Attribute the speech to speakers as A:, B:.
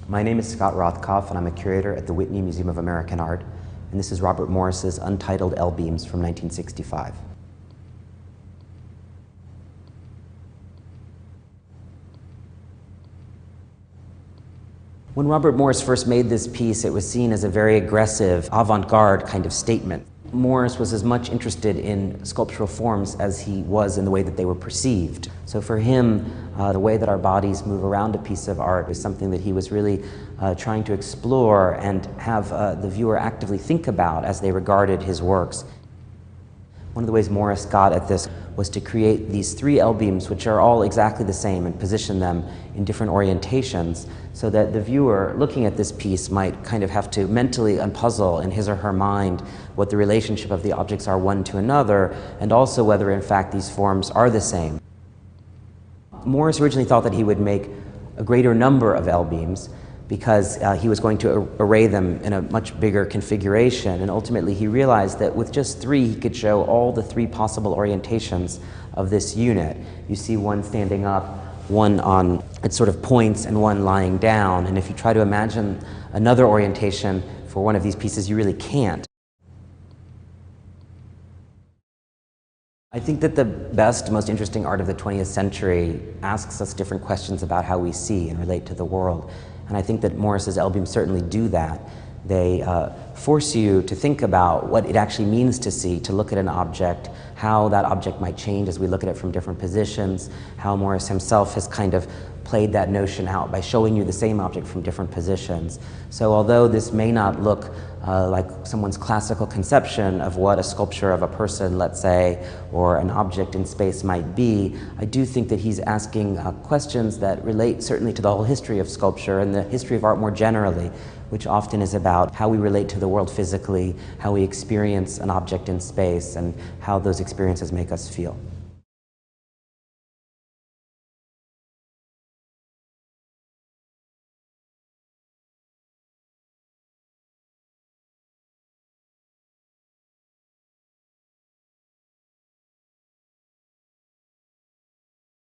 A: My name is Scott Rothkopf, and I'm a curator at the Whitney Museum of American Art, and this is Robert Morris's Untitled L-Beams from 1965. When Robert Morris first made this piece, it was seen as a very aggressive, avant-garde kind of statement. Morris was as much interested in sculptural forms as he was in the way that they were perceived. So for him, the way that our bodies move around a piece of art is something that he was really trying to explore and have the viewer actively think about as they regarded his works. One of the ways Morris got at this was to create these three L-beams, which are all exactly the same, and position them in different orientations so that the viewer looking at this piece might kind of have to mentally unpuzzle in his or her mind what the relationship of the objects are one to another, and also whether in fact these forms are the same. Morris originally thought that he would make a greater number of L-beams because he was going to array them in a much bigger configuration, and ultimately he realized that with just three he could show all the three possible orientations of this unit. You see one standing up, one on its sort of points, and one lying down, and if you try to imagine another orientation for one of these pieces, you really can't. I think that the best, most interesting art of the 20th century asks us different questions about how we see and relate to the world. And I think that Morris's L-beams certainly do that. They force you to think about what it actually means to see, to look at an object, how that object might change as we look at it from different positions, how Morris himself has kind of played that notion out by showing you the same object from different positions. So although this may not look like someone's classical conception of what a sculpture of a person, let's say, or an object in space might be, I do think that he's asking questions that relate certainly to the whole history of sculpture and the history of art more generally, which often is about how we relate to the world physically, how we experience an object in space, and how those experiences make us feel.